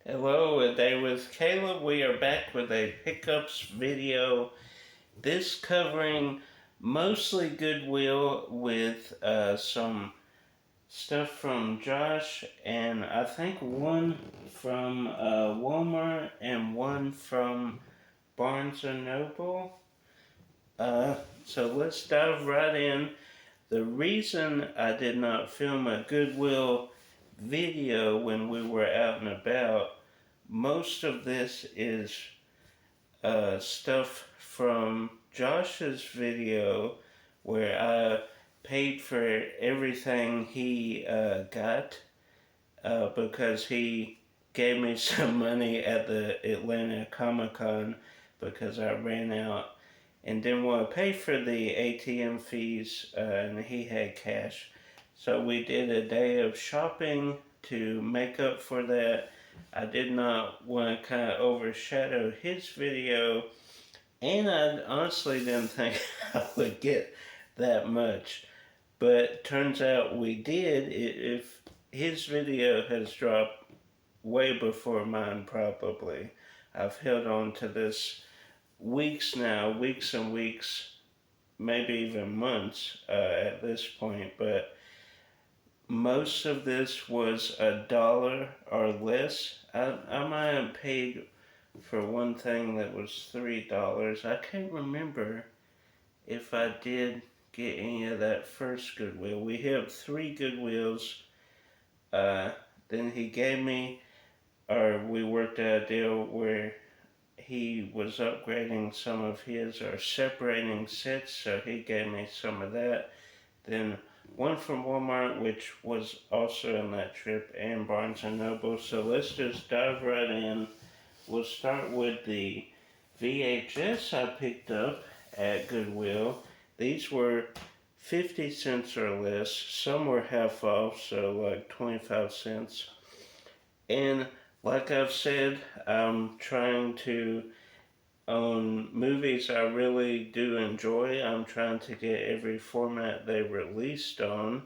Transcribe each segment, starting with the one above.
Hello, a day with Caleb. We are back with a pickups video. This covering mostly Goodwill with some stuff from Josh and I think one from Walmart and one from Barnes & Noble. So let's dive right in. The reason I did not film a Goodwill video when we were out and about, most of this is stuff from Josh's video where I paid for everything he got because he gave me some money at the Atlanta Comic-Con because I ran out and didn't want to pay for the ATM fees, and he had cash. So we did a day of shopping to make up for that. I did not want to kind of overshadow his video, and I honestly didn't think I would get that much. But turns out we did. If his video has dropped way before mine, probably. I've held on to this weeks now, weeks and weeks, maybe even months at this point, but most of this was $1 or less. I might have paid for one thing that was $3. I can't remember if I did get any of that first Goodwill. We have 3 Goodwills. Then he gave me, or we worked out a deal where he was upgrading some of his, or separating sets, so he gave me some of that. Then one from Walmart, which was also in that trip, and Barnes & Noble. So let's just dive right in. We'll start with the VHS I picked up at Goodwill. These were 50 cents or less. Some were half off, so like 25 cents. And like I've said, I'm trying to, on movies I really do enjoy, I'm trying to get every format they released on,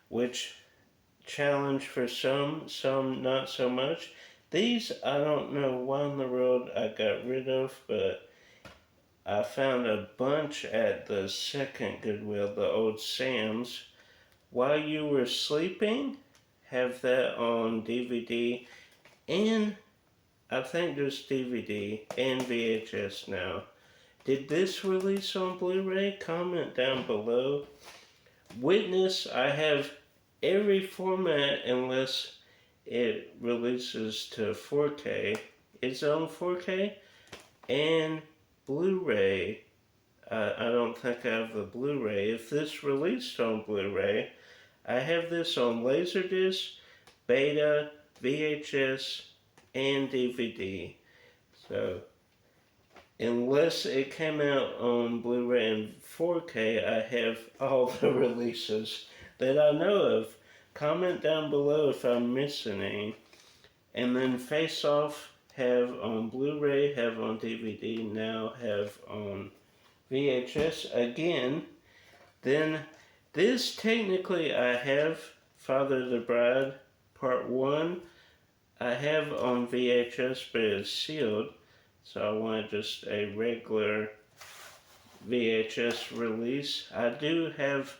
which challenge for some not so much. These, I don't know why in the world I got rid of, but I found a bunch at the second Goodwill, the old Sam's. While You Were Sleeping, have that on DVD, and I think just DVD and VHS now. Did this release on Blu-ray? Comment down below. Witness, I have every format unless it releases to 4K. It's on 4K and Blu-ray. I don't think I have the Blu-ray. If this released on Blu-ray, I have this on Laserdisc, Beta, VHS, and DVD. So, unless it came out on Blu-ray and 4K, I have all the releases that I know of. Comment down below if I'm missing any. And then Face Off, have on Blu-ray, have on DVD, now have on VHS again. Then this technically I have Father the Bride Part 1. I have on VHS, but it's sealed, so I want just a regular VHS release. I do have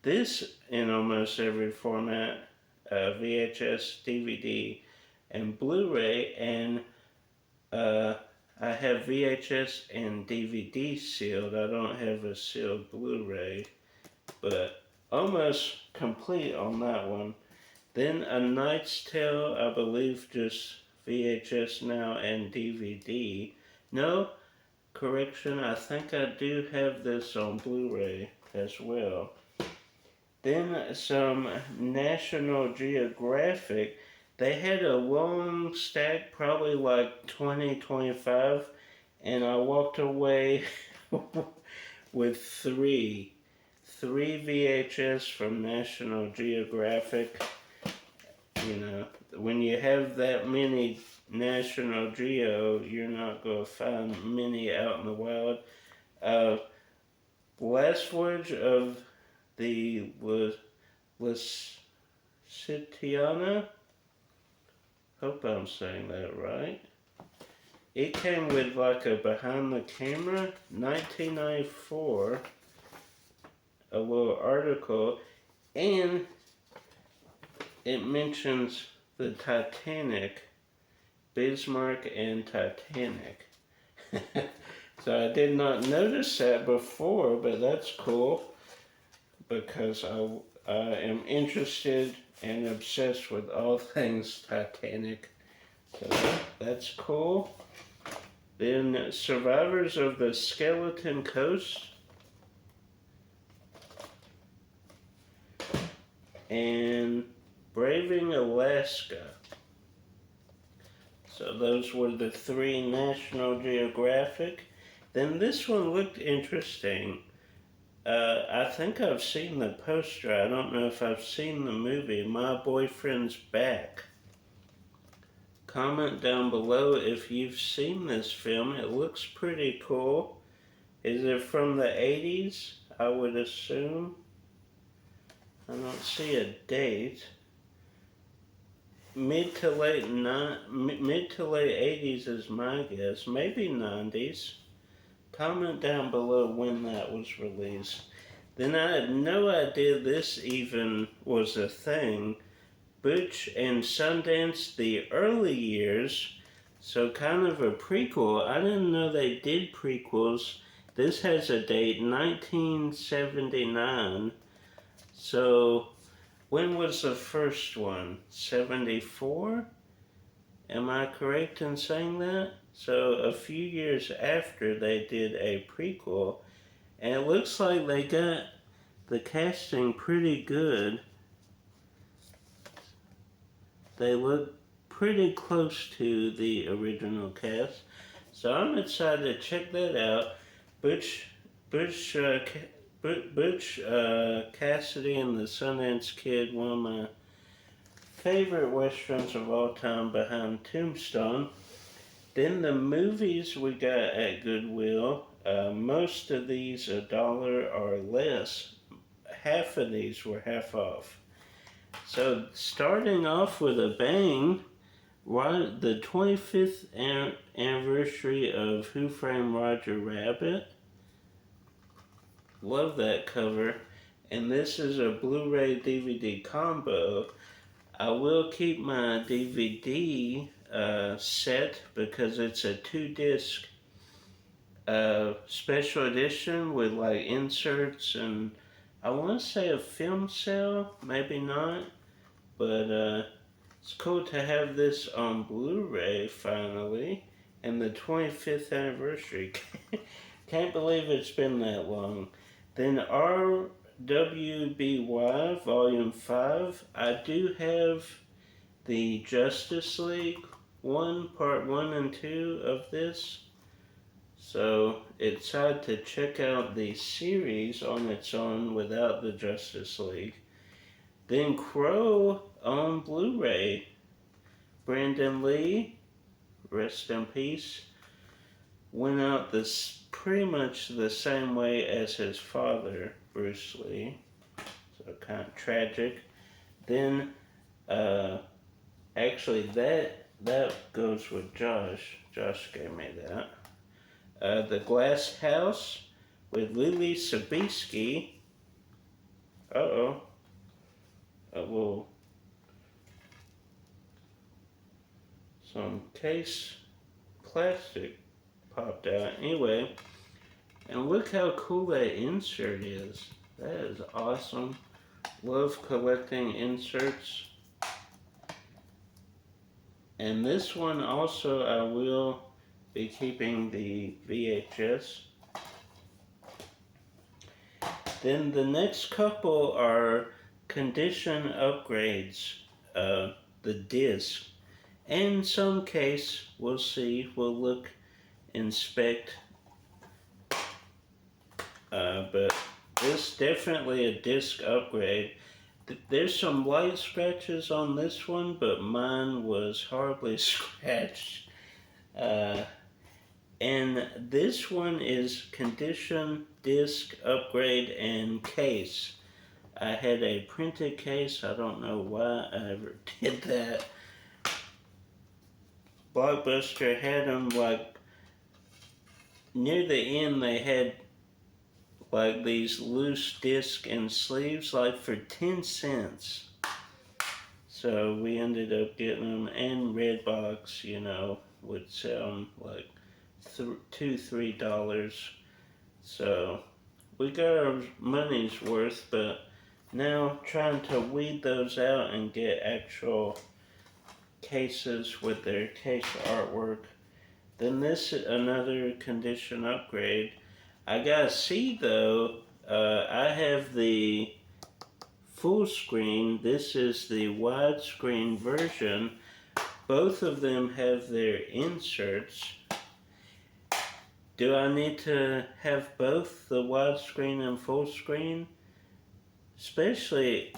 this in almost every format, VHS, DVD, and Blu-ray, and I have VHS and DVD sealed. I don't have a sealed Blu-ray, but almost complete on that one. Then A Knight's Tale, I believe just VHS now and DVD. No, correction, I think I do have this on Blu-ray as well. Then some National Geographic. They had a long stack, probably like 20, 25, and I walked away with three VHS from National Geographic. You know, when you have that many National Geo, you're not going to find many out in the wild. Last voyage of the Lusitania. Hope I'm saying that right. It came with like a behind the camera, 1994, a little article, and it mentions the Titanic, Bismarck and Titanic. So I did not notice that before, but that's cool because I am interested and obsessed with all things Titanic. So that's cool. Then Survivors of the Skeleton Coast and Braving Alaska. So those were the 3 National Geographic. Then this one looked interesting. I think I've seen the poster. I don't know if I've seen the movie. My Boyfriend's Back. Comment down below if you've seen this film. It looks pretty cool. Is it from the 80s? I would assume. I don't see a date. Mid to late 80s is my guess. Maybe 90s. Comment down below when that was released. Then I had no idea this even was a thing. Butch and Sundance, the early years, so kind of a prequel. I didn't know they did prequels. This has a date, 1979. So, when was the first one? 74? Am I correct in saying that? So, a few years after they did a prequel, and it looks like they got the casting pretty good. They look pretty close to the original cast. So I'm excited to check that out. Butch Cassidy and the Sundance Kid, one of my favorite westerns of all time behind Tombstone. Then the movies we got at Goodwill, most of these $1 or less. Half of these were half off. So starting off with a bang, right, the 25th anniversary of Who Framed Roger Rabbit. Love that cover. And this is a Blu-ray DVD combo. I will keep my DVD set because it's a 2-disc special edition with like inserts and I want to say a film sale, maybe not, but it's cool to have this on Blu-ray finally, and the 25th anniversary. Can't believe it's been that long. Then RWBY Volume 5, I do have the Justice League Part 1 and 2 of this. So it's hard to check out the series on its own without the Justice League. Then Crow on Blu-ray. Brandon Lee, rest in peace, went out pretty much the same way as his father, Bruce Lee. So kind of tragic. Then, actually that goes with Josh. Josh gave me that. The Glass House with Lily Sobieski. Uh-oh. Well, some case plastic popped out. Anyway, and look how cool that insert is. That is awesome. Love collecting inserts. And this one also I will be keeping the VHS. Then the next couple are condition upgrades, the disc. In some case, we'll see, we'll inspect, but this definitely a disc upgrade. There's some light scratches on this one, but mine was horribly scratched. And this one is condition, disc, upgrade, and case. I had a printed case. I don't know why I ever did that. Blockbuster had them like near the end. They had like these loose disc and sleeves like for 10 cents. So we ended up getting them, and Redbox, would sell them like $2-3. So we got our money's worth, but now trying to weed those out and get actual cases with their case artwork. Then this is another condition upgrade. I gotta see though, I have the full screen. This is the widescreen version. Both of them have their inserts. Do I need to have both the widescreen and full screen? Especially,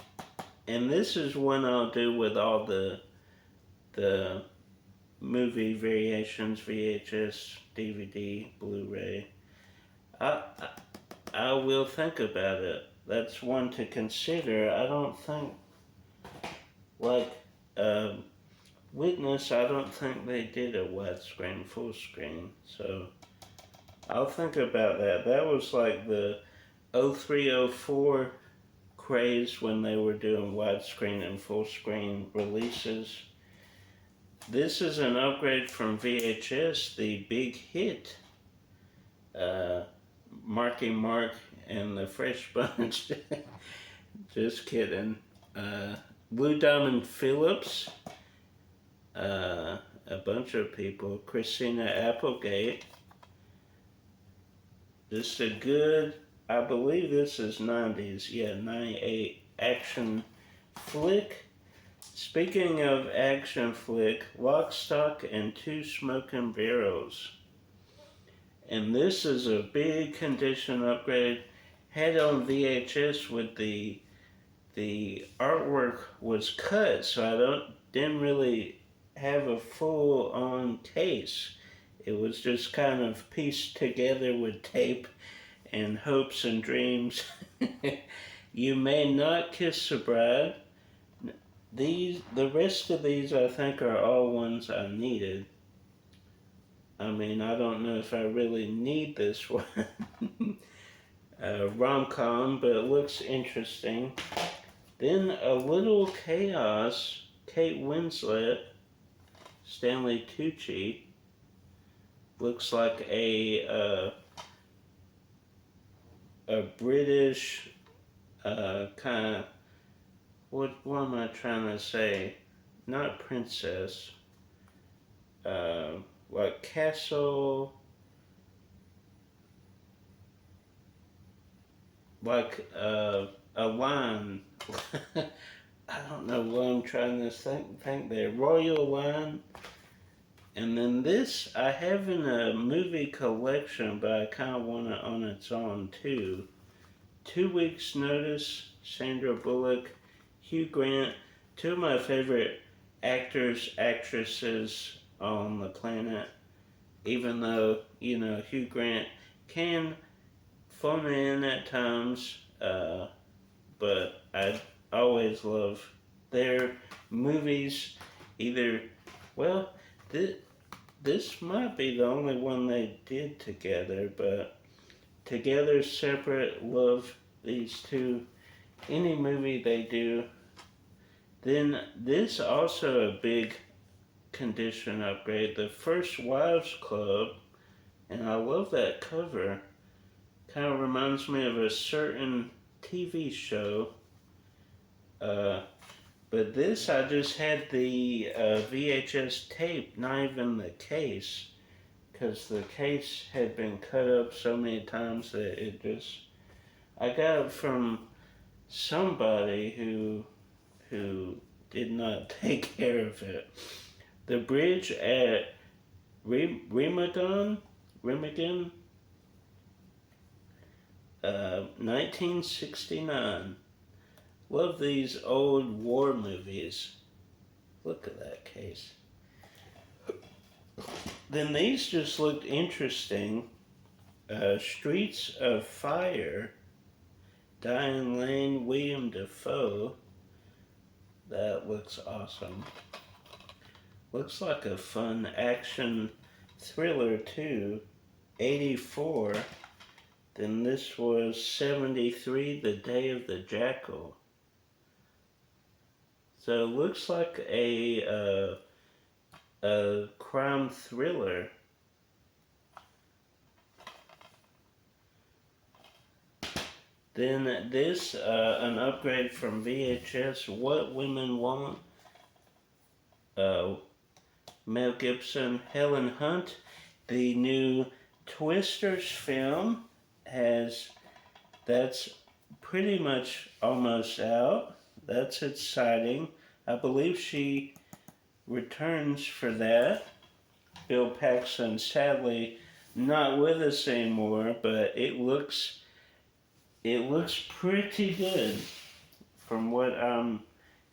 and this is one I'll do with all the movie variations, VHS, DVD, Blu-ray. I will think about it. That's one to consider. I don't think, like, Witness, I don't think they did a widescreen, full screen. So I'll think about that. That was like the 03-04 craze when they were doing widescreen and full screen releases. This is an upgrade from VHS, the big hit, Marky Mark and the Fresh Bunch. Just kidding. Blue Diamond Phillips, a bunch of people, Christina Applegate. This is a good, I believe this is 90s, 98 action flick. Speaking of action flick, Lock, Stock, and Two Smoking Barrels. And this is a big condition upgrade. Had on VHS with the artwork was cut, so I didn't really have a full-on case. It was just kind of pieced together with tape and hopes and dreams. You May Not Kiss the Bride. The rest of these I think are all ones I needed. I mean, I don't know if I really need this one. Rom-com, but it looks interesting. Then A Little Chaos, Kate Winslet, Stanley Tucci. Looks like a British kind of, what am I trying to say? Not princess. Like castle, like a wine. I don't know what I'm trying to think there. Royal wine. And then this I have in a movie collection, but I kind of want it on its own too. 2 Weeks Notice, Sandra Bullock, Hugh Grant, two of my favorite actors, actresses on the planet. Even though, Hugh Grant can phone in at times, but I always love their movies. Either, well, this might be the only one they did together, but together, separate, love these two. Any movie they do. Then this also a big condition upgrade, The First Wives Club, and I love that cover. Kind of reminds me of a certain TV show. But this, I just had the VHS tape, not even the case, because the case had been cut up so many times that it just, I got it from somebody who did not take care of it. The Bridge at Remagen, 1969. Love these old war movies. Look at that case. Then these just looked interesting. Streets of Fire, Diane Lane, William Dafoe. That looks awesome. Looks like a fun action thriller too. 84. Then this was 73, The Day of the Jackal. So it looks like a crime thriller. Then this, an upgrade from VHS, What Women Want. Uh, Mel Gibson, Helen Hunt. The new Twisters film that's pretty much almost out. That's exciting. I believe she returns for that. Bill Paxton, sadly, not with us anymore, but it looks pretty good from what I'm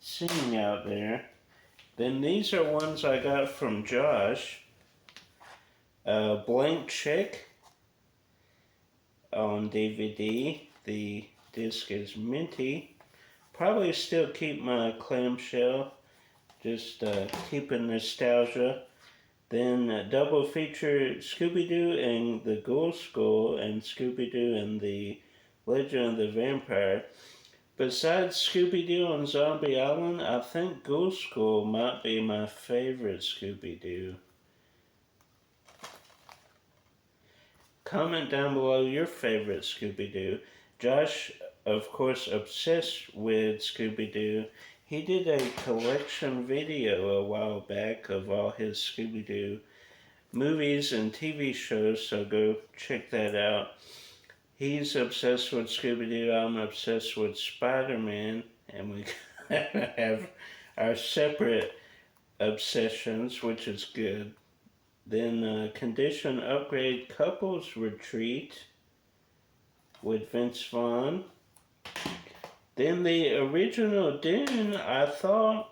seeing out there. Then these are ones I got from Josh. Blank Check on DVD. The disc is minty. Probably still keep my clamshell, just keeping nostalgia. Then double feature Scooby-Doo and the Ghost School and Scooby-Doo and the Legend of the Vampire. Besides Scooby-Doo on Zombie Island, I think Ghost School might be my favorite Scooby-Doo. Comment down below your favorite Scooby-Doo. Josh, of course, obsessed with Scooby-Doo. He did a collection video a while back of all his Scooby-Doo movies and TV shows, so go check that out. He's obsessed with Scooby-Doo, I'm obsessed with Spider-Man, and we have our separate obsessions, which is good. Then Condition Upgrade Couples Retreat with Vince Vaughn. Then the original Dune, I thought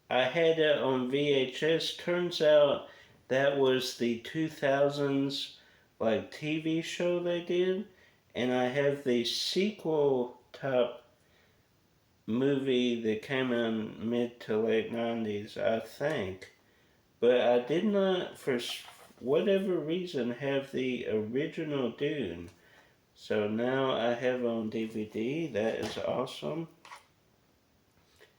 I had it on VHS. Turns out that was the 2000s like TV show they did. And I have the sequel type movie that came out mid to late 90s, I think. But I did not, for whatever reason, have the original Dune. So now I have on DVD. That is awesome.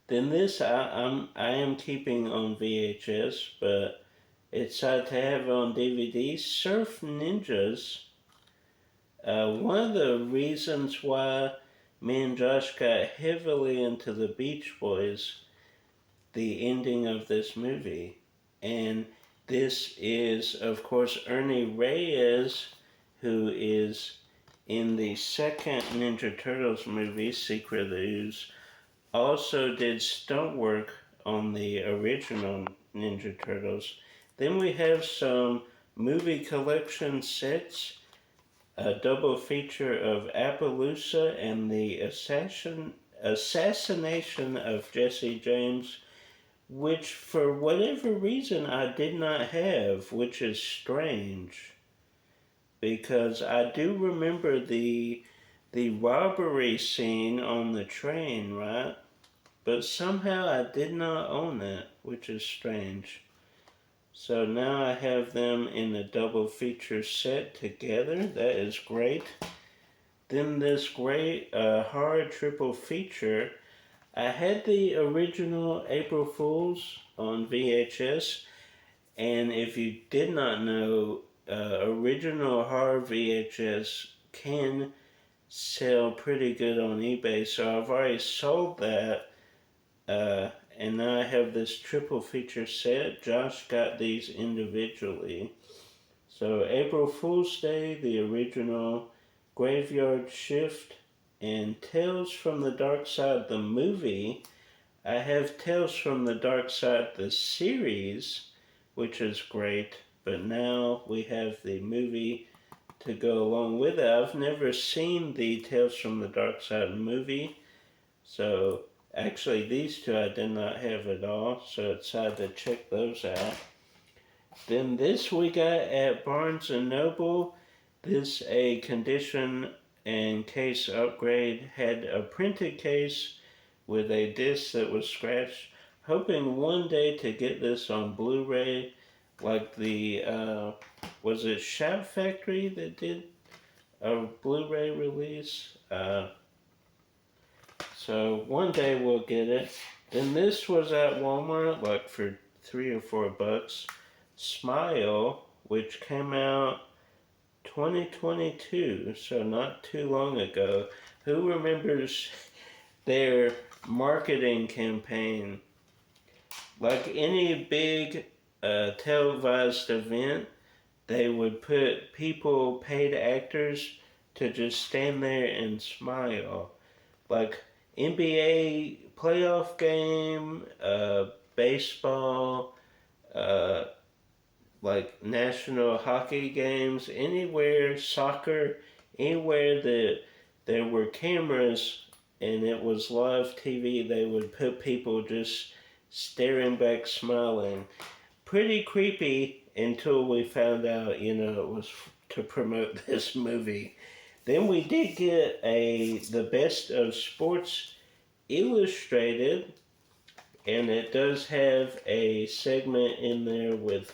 Then this I am keeping on VHS, but it's sad to have on DVD. Surf Ninjas. One of the reasons why me and Josh got heavily into the Beach Boys, the ending of this movie. And this is, of course, Ernie Reyes, who is in the second Ninja Turtles movie, Secret of the Ooze. Also did stunt work on the original Ninja Turtles. Then we have some movie collection sets, a double feature of Appaloosa and the assassination of Jesse James, which for whatever reason I did not have, which is strange. Because I do remember the robbery scene on the train, right? But somehow I did not own it, which is strange. So now I have them in a double feature set together. That is great. Then this great horror triple feature. I had the original April Fools on VHS, and if you did not know, original horror VHS can sell pretty good on eBay, so I've already sold that, and now I have this triple feature set. Josh got these individually. So April Fool's Day, the original, Graveyard Shift, and Tales from the Dark Side, the movie. I have Tales from the Dark Side, the series, which is great, but now we have the movie to go along with it. I've never seen the Tales from the Dark Side movie, so actually these two I did not have at all, so it's sad to check those out. Then this we got at Barnes & Noble. This a condition and case upgrade, had a printed case with a disc that was scratched. hoping one day to get this on Blu-ray, like the was it Shout Factory that did a Blu-ray release? So one day we'll get it. Then this was at Walmart, like for $3 or $4. Smile, which came out 2022, so not too long ago. Who remembers their marketing campaign? Like any big televised event, they would put people, paid actors, to just stand there and smile. Like NBA playoff game, baseball, uh, like national hockey games, anywhere, soccer, anywhere that there were cameras and it was live TV, they would put people just staring back, smiling. Pretty creepy until we found out, it was to promote this movie. Then we did get the best of Sports Illustrated, and it does have a segment in there with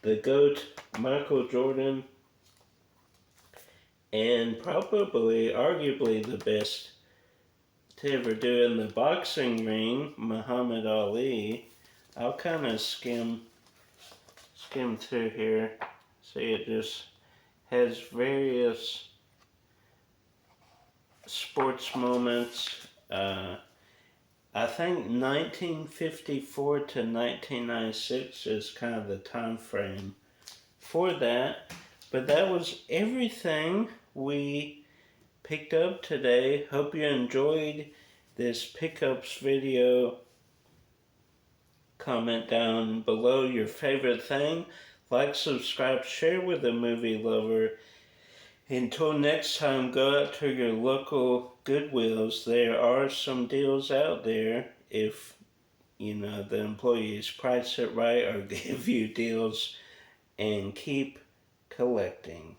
the GOAT, Michael Jordan, and probably, arguably, the best to ever do in the boxing ring, Muhammad Ali. I'll kind of skim through here. See, it just has various sports moments. I think 1954 to 1996 is kind of the time frame for that. But that was everything we picked up today. Hope you enjoyed this pickups video. Comment down below your favorite thing. Like, subscribe, share with a movie lover. Until next time, go out to your local Goodwills. There are some deals out there if, the employees price it right or give you deals, and keep collecting.